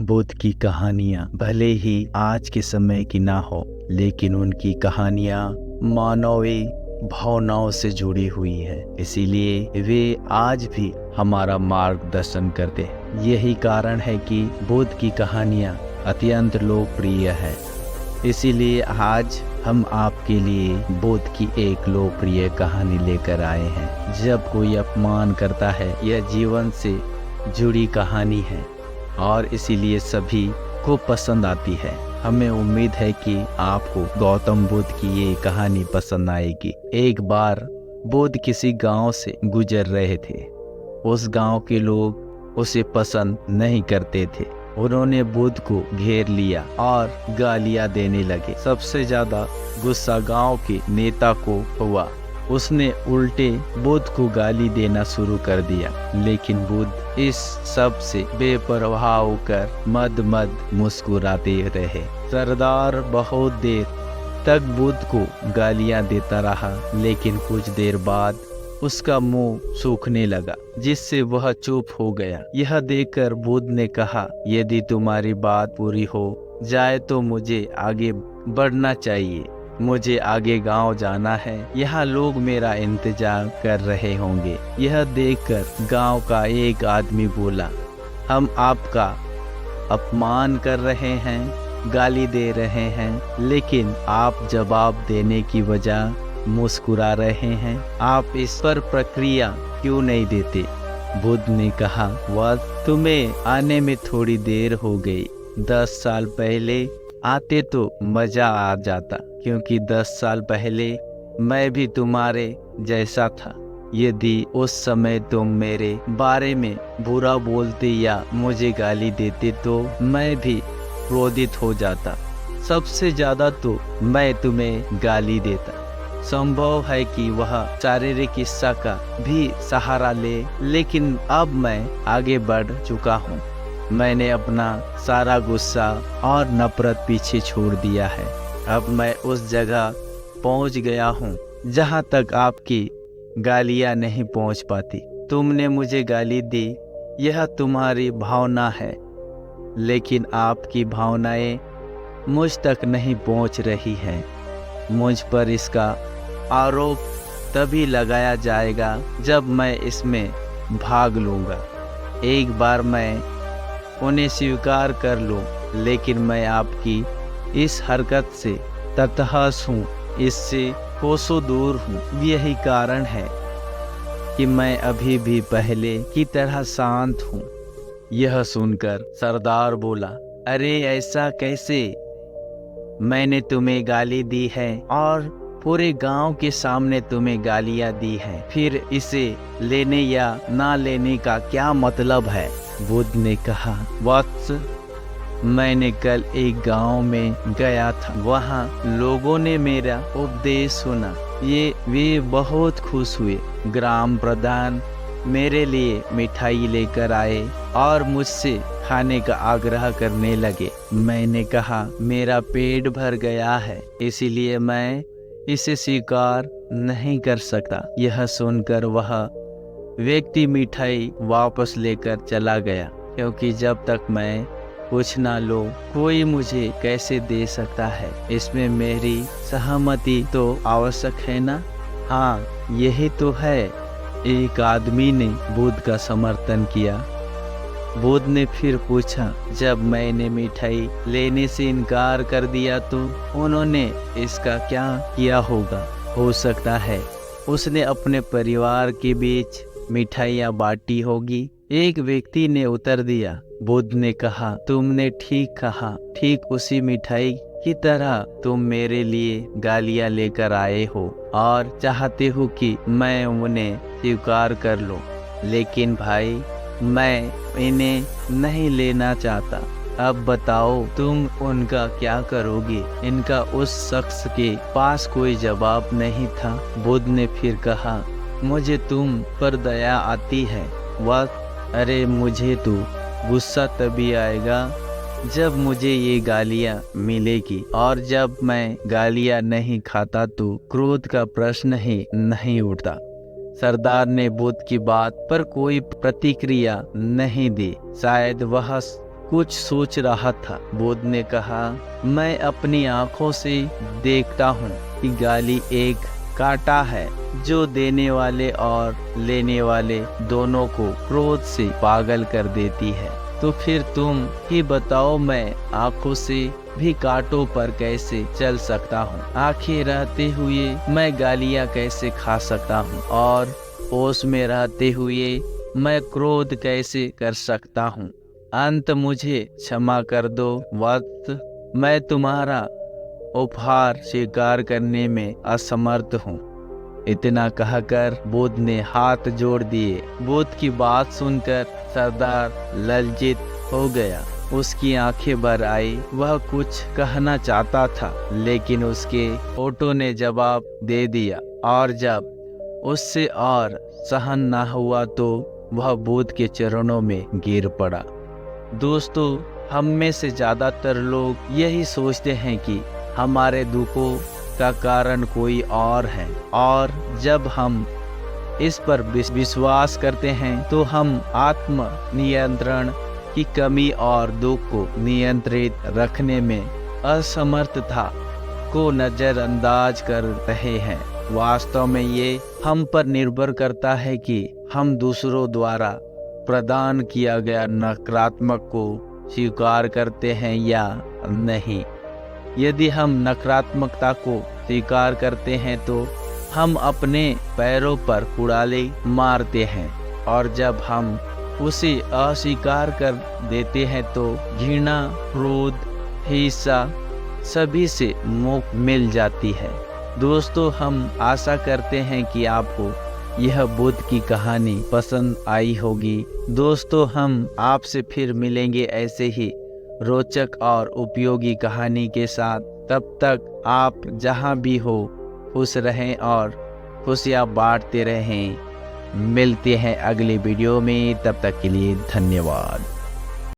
बुद्ध की कहानियाँ भले ही आज के समय की ना हो, लेकिन उनकी कहानियाँ मानवीय भावनाओं से जुड़ी हुई है। इसीलिए वे आज भी हमारा मार्गदर्शन करते हैं। यही कारण है कि बुद्ध की कहानियाँ अत्यंत लोकप्रिय है। इसीलिए आज हम आपके लिए बुद्ध की एक लोकप्रिय कहानी लेकर आए हैं। जब कोई अपमान करता है, यह जीवन से जुड़ी कहानी है और इसीलिए सभी को पसंद आती है। हमें उम्मीद है कि आपको गौतम बुद्ध की ये कहानी पसंद आएगी। एक बार बुद्ध किसी गांव से गुजर रहे थे। उस गांव के लोग उसे पसंद नहीं करते थे। उन्होंने बुद्ध को घेर लिया और गालियां देने लगे। सबसे ज्यादा गुस्सा गांव के नेता को हुआ। उसने उल्टे बुद्ध को गाली देना शुरू कर दिया, लेकिन बुद्ध इस सब से बेपरवाह होकर मद मुस्कुराते रहे। सरदार बहुत देर तक बुद्ध को गालियां देता रहा, लेकिन कुछ देर बाद उसका मुंह सूखने लगा, जिससे वह चुप हो गया। यह देखकर बुद्ध ने कहा, यदि तुम्हारी बात पूरी हो जाए तो मुझे आगे बढ़ना चाहिए। मुझे आगे गांव जाना है। यहाँ लोग मेरा इंतजार कर रहे होंगे। यह देखकर गांव का एक आदमी बोला, हम आपका अपमान कर रहे हैं, गाली दे रहे हैं, लेकिन आप जवाब देने की बजाय मुस्कुरा रहे हैं। आप इस पर प्रक्रिया क्यों नहीं देते? बुद्ध ने कहा, वह तुम्हें आने में थोड़ी देर हो गई। 10 साल पहले आते तो मजा आ जाता, क्योंकि 10 साल पहले मैं भी तुम्हारे जैसा था। यदि उस समय तुम मेरे बारे में बुरा बोलते या मुझे गाली देते तो मैं भी क्रोधित हो जाता। सबसे ज्यादा तो मैं तुम्हें गाली देता। संभव है कि वह शारीरिक हिस्सा का भी सहारा ले, लेकिन अब मैं आगे बढ़ चुका हूँ। मैंने अपना सारा गुस्सा और नफरत पीछे छोड़ दिया है। अब मैं उस जगह पहुंच गया हूं जहां तक आपकी गालियां नहीं पहुंच पाती। तुमने मुझे गाली दी, यह तुम्हारी भावना है, लेकिन आपकी भावनाएं मुझ तक नहीं पहुंच रही हैं। मुझ पर इसका आरोप तभी लगाया जाएगा जब मैं इसमें भाग लूंगा। एक बार मैं उन्हें स्वीकार कर लूं, लेकिन मैं आपकी इस हरकत से तटस्थ हूँ, इससे कोसों दूर हूँ। यही कारण है कि मैं अभी भी पहले की तरह शांत हूँ। यह सुनकर सरदार बोला, अरे ऐसा कैसे? मैंने तुम्हें गाली दी है और पूरे गांव के सामने तुम्हें गालियां दी है, फिर इसे लेने या ना लेने का क्या मतलब है? बुद्ध ने कहा, वत्स, मैंने कल एक गांव में गया था। वहां लोगों ने मेरा उपदेश सुना। वे बहुत खुश हुए। ग्राम प्रधान मेरे लिए मिठाई लेकर आए और मुझसे खाने का आग्रह करने लगे। मैंने कहा, मेरा पेट भर गया है, इसीलिए मैं इसे स्वीकार नहीं कर सकता। यह सुनकर वह व्यक्ति मिठाई वापस लेकर चला गया, क्योंकि जब तक मैं कुछ ना लो, कोई मुझे कैसे दे सकता है? इसमें मेरी सहमति तो आवश्यक है ना? हाँ, यही तो है। एक आदमी ने बुद्ध का समर्थन किया। बुद्ध ने फिर पूछा, जब मैंने मिठाई लेने से इनकार कर दिया तो उन्होंने इसका क्या किया होगा? हो सकता है उसने अपने परिवार के बीच मिठाइयाँ बांटी होगी। एक व्यक्ति ने उत्तर दिया। बुद्ध ने कहा, तुमने ठीक कहा। ठीक उसी मिठाई की तरह तुम मेरे लिए गालियाँ लेकर आए हो और चाहते हो कि मैं उन्हें स्वीकार कर लूं। लेकिन भाई, मैं इन्हें नहीं लेना चाहता। अब बताओ, तुम उनका क्या करोगे? इनका उस शख्स के पास कोई जवाब नहीं था। बुद्ध ने फिर कहा, मुझे तुम पर दया आती है। वह, अरे मुझे तो गुस्सा तभी आएगा जब मुझे ये गालियां मिलेगी, और जब मैं गालियां नहीं खाता तो क्रोध का प्रश्न ही नहीं उठता। सरदार ने बुद्ध की बात पर कोई प्रतिक्रिया नहीं दी। शायद वह कुछ सोच रहा था। बुद्ध ने कहा, मैं अपनी आंखों से देखता हूँ कि गाली एक कांटा है जो देने वाले और लेने वाले दोनों को क्रोध से पागल कर देती है। तो फिर तुम ही बताओ, मैं आंखों से भी कांटों पर कैसे चल सकता हूँ? आंखें रहते हुए मैं गालियाँ कैसे खा सकता हूँ? और होश में रहते हुए मैं क्रोध कैसे कर सकता हूँ? अंत मुझे क्षमा कर दो वत्स, मैं तुम्हारा उपहार स्वीकार करने में असमर्थ हूँ। इतना कहकर बुद्ध ने हाथ जोड़ दिए। बुद्ध की बात सुनकर सरदार लज्जित हो गया। उसकी आंखें भर आई। वह कुछ कहना चाहता था, लेकिन उसके होठों ने जवाब दे दिया, और जब उससे और सहन न हुआ तो वह बुद्ध के चरणों में गिर पड़ा। दोस्तों, हम में से ज़्यादातर लोग यही सोचते हैं कि हमारे दुखों का कारण कोई और है, और जब हम इस पर विश्वास करते हैं तो हम आत्म नियंत्रण की कमी और दुख को नियंत्रित रखने में असमर्थता को नज़रअंदाज कर रहे हैं। वास्तव में ये हम पर निर्भर करता है कि हम दूसरों द्वारा प्रदान किया गया नकारात्मक को स्वीकार करते हैं या नहीं। यदि हम नकारात्मकता को स्वीकार करते हैं तो हम अपने पैरों पर कुड़ाले मारते हैं, और जब हम उसे अस्वीकार कर देते हैं तो घृणा, क्रोध, हिंसा सभी से मुक्ति मिल जाती है। दोस्तों, हम आशा करते हैं कि आपको यह बुद्ध की कहानी पसंद आई होगी। दोस्तों, हम आपसे फिर मिलेंगे ऐसे ही रोचक और उपयोगी कहानी के साथ। तब तक आप जहां भी हो खुश रहें और खुशियां बांटते रहें। मिलते हैं अगले वीडियो में, तब तक के लिए धन्यवाद।